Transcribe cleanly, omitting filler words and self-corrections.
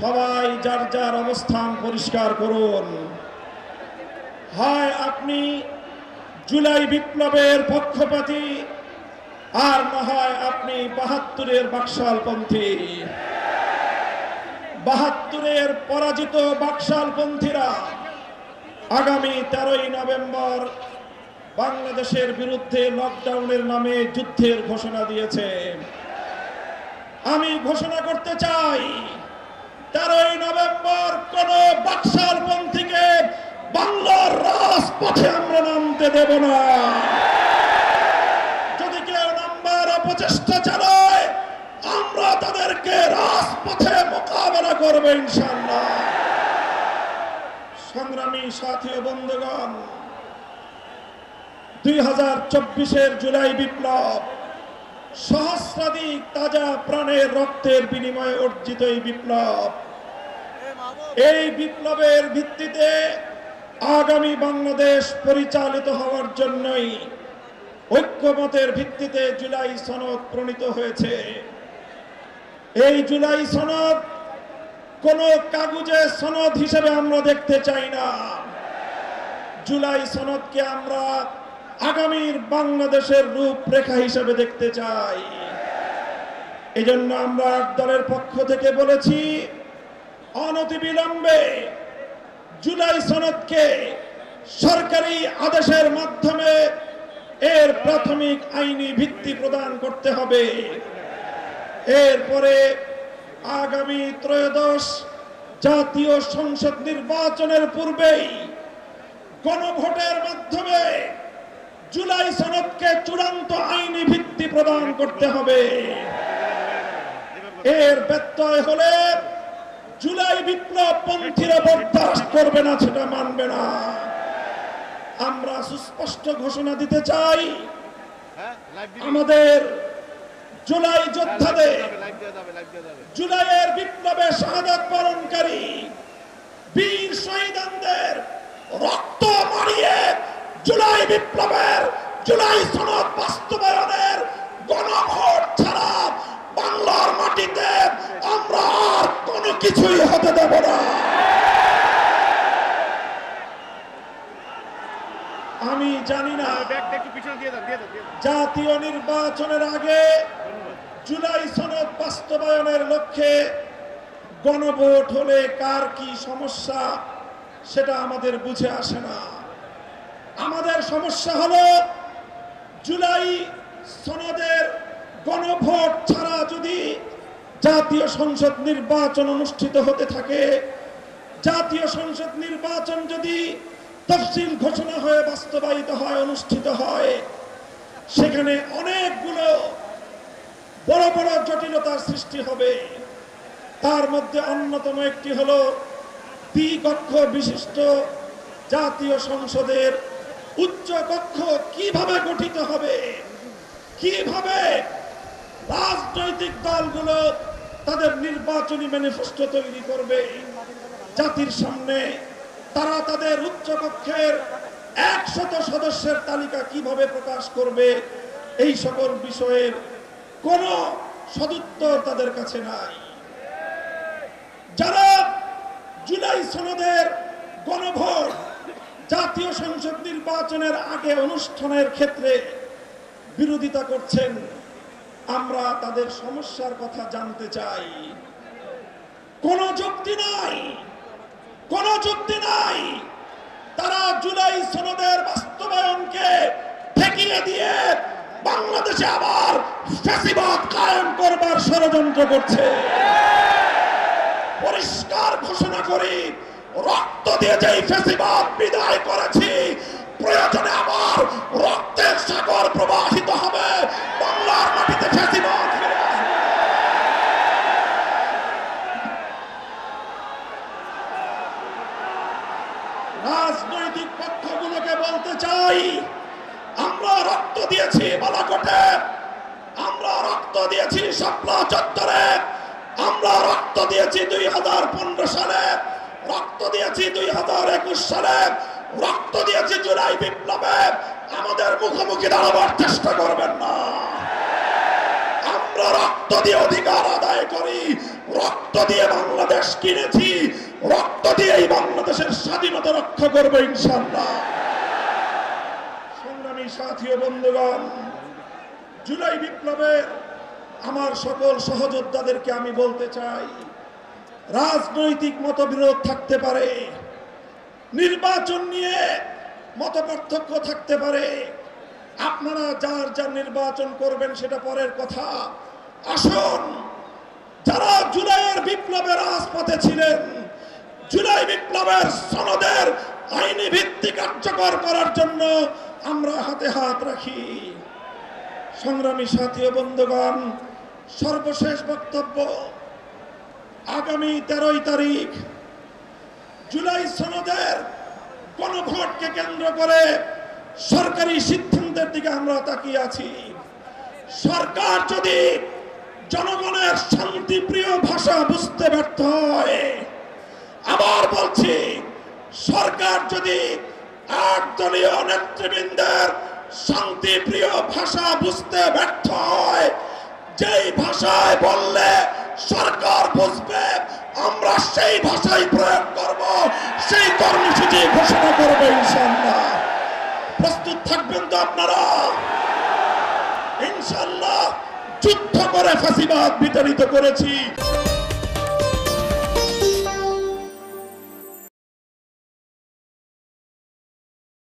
সবাই যার যার অবস্থান পরিষ্কার করুন। হয় আপনি জুলাই বিপ্লবের পক্ষপাতী, আর না হয় আপনি ৭২-এর বাকশালপন্থী। ৭২-এর পরাজিত বাকশালপন্থীরা আগামী 13ই নভেম্বর বাংলাদেশের বিরুদ্ধে লকডাউনের নামে যুদ্ধের ঘোষণা দিয়েছে। আমি ঘোষণা করতে চাই, 13ই নভেম্বর কোন বাকশালপন্থীকে বাংলার রাজপথে আমরা নামতে দেব না। যদি কেউ নামবার অপচেষ্টা চালায়, আমরা তাদেরকে রাজপথে মোকাবেলা করব ইনশাআল্লাহ। সংগ্রামী সাথী ও বন্ধুগণ, 2024-এর জুলাই বিপ্লব সহস্রাধিক তাজা প্রাণের রক্তের বিনিময়ে অর্জিত এই বিপ্লব। এই বিপ্লবের ভিত্তিতে আগামী বাংলাদেশ পরিচালিত হওয়ার জন্যই ঐক্যমতের ভিত্তিতে জুলাই সনদ প্রণীত হয়েছে। এই জুলাই সনদ কোন কাগজে সনদ হিসেবে আমরা দেখতে চাই না। জুলাই সনদকে আমরা আগামীর বাংলাদেশের রূপরেখা হিসেবে দেখতে চাই। এজন্য আমরা দলের পক্ষ থেকে বলেছি, অনতিবিলম্বে জুলাই সনদকে সরকারি আদেশের মাধ্যমে এর প্রাথমিক আইনি ভিত্তি প্রদান করতে হবে। এরপরে আগামী ত্রয়োদশ জাতীয় সংসদ নির্বাচনের পূর্বেই গণভোটের মাধ্যমে জুলাই সনদকে চূড়ান্ত আইনি ভিত্তি প্রদান করতে হবে। এর ব্যত্যয় হলে জুলাই বিপ্লব পন্থীরা বরদাস্ত করবে না, সেটা মানবে না। আমরা সুস্পষ্ট ঘোষণা দিতে চাই, আমাদের জুলাই যোদ্ধাদের, জুলাইয়ের বিপ্লবে শাহাদাত বরণকারী বীর শহীদদের রক্ত মারিয়ে জুলাই বিপ্লবের, জুলাই সনদ বাস্তবায়নের গণভোট ছাড়া বাংলার মাটিতে আমরা আর কোনো কিছুই হতে দেব না। আমি জানি না জাতীয় নির্বাচনের আগে জুলাই সনদ বাস্তবায়নের লক্ষ্যে গণভোট হলে কার কি সমস্যা, সেটা আমাদের বুঝে আসে না। আমাদের সমস্যা হলো, জুলাই সনদের গণভোট ছাড়া যদি জাতীয় সংসদ নির্বাচন অনুষ্ঠিত হতে থাকে, জাতীয় সংসদ নির্বাচন যদি তফসিল ঘোষণা হয়ে বাস্তবায়িত হয়, অনুষ্ঠিত হয়, সেখানে অনেকগুলো বড় বড় জটিলতার সৃষ্টি হবে। তার মধ্যে অন্যতম একটি হলো, দ্বিকক্ষ বিশিষ্ট জাতীয় সংসদের উচ্চ কক্ষ কিভাবে গঠিত হবে, কিভাবে রাজনৈতিক দলগুলো তাদের নির্বাচনী ম্যানিফেস্টো তৈরি করবে, জাতির সামনে তারা তাদের উচ্চ কক্ষের 100 সদস্যের তালিকা কিভাবে প্রকাশ করবে, এই সকল বিষয়ের কোন সদুত্তর তাদের কাছে নাই। যারা জুলাই সনদের গণভোট, জাতীয় সংসদ নির্বাচনের আগে অনুষ্ঠানের ক্ষেত্রে বিরোধিতা করছেন, আমরা তাদের সমস্যার কথা জানতে চাই। কোন যুক্তি নাই, কোন যুক্তি নাই। তারা জুলাই সনদের বাস্তবায়নকে ঠেকিয়ে দিয়ে বাংলাদেশে আবার ফ্যাসিবাদ কায়েম করবার ষড়যন্ত্র করছে। পরিষ্কার ঘোষণা করি, রক্ত দিয়ে যেই ফ্যাসিবাদ বিদায় করেছি, প্রয়োজনে আবার রক্তের সাগর প্রবাহিত হবে, বাংলার মাটিতে ফ্যাসিবাদ ফিরে আসবে। রাজনৈতিক পক্ষগুলোকে বলতে চাই, আমরা রক্ত দিয়েছি বালাকোটে, আমরা রক্ত দিয়েছি শাপলা চত্বরে, আমরা রক্ত দিয়েছি 2015 সালে, রক্ত দিয়েছি 2021 সালে, রক্ত দিয়েছি জুলাই বিপ্লবে। আমাদের মুখোমুখি দাঁড়াবার চেষ্টা করবেন না। আমরা আমরা রক্ত দিয়ে অধিকার আদায় করি, রক্ত দিয়ে বাংলাদেশ কিনেছি, রক্ত দিয়ে এই বাংলাদেশের স্বাধীনতা রক্ষা করবো ইনশাআল্লাহ। সংগ্রামী সাথী ও বন্ধুগণ, জুলাই বিপ্লবের আমার সকল সহযোদ্ধাদেরকে আমি বলতে চাই, রাজনৈতিক মতবিরোধ থাকতে পারে, নির্বাচন নিয়ে মতপার্থক্য থাকতে পারে, আপনারা যার যার নির্বাচন করবেন সেটা পরের কথা। আসুন, যারা জুলাইয়ের বিপ্লবের রাজপথে ছিলেন, জুলাই বিপ্লবের সনদের আইনি ভিত্তি কার্যকর করার জন্য আমরা হাতে হাত রাখি। সংগ্রামী সাথী ও বন্ধুগণ, সর্বশেষ বক্তব্য, আগামী 13 তারিখ জুলাই সনদের গণভোটকে কেন্দ্র করে সরকারি সিদ্ধান্তের দিকে আমরা তাকিয়ে আছি। সরকার যদি জনগণের শান্তিপ্রিয় ভাষা বুঝতে ব্যর্থ হয়, আবার বলছি, সরকার যদি 8 দলীয় নেতৃবৃন্দের শান্তিপ্রিয় ভাষা বুঝতে ব্যর্থ হয়, যেই ভাষায় বললে সরকার বুঝবে, আমরা সেই ভাষাই প্রয়োগ করব, সেই কর্মসূচি ঘোষণা করবো ইনশাআল্লাহ। প্রস্তুত থাকবেন তো আপনারা? ইনশাআল্লাহ যুদ্ধ করে ফ্যাসিবাদ বিতাড়িত করেছি।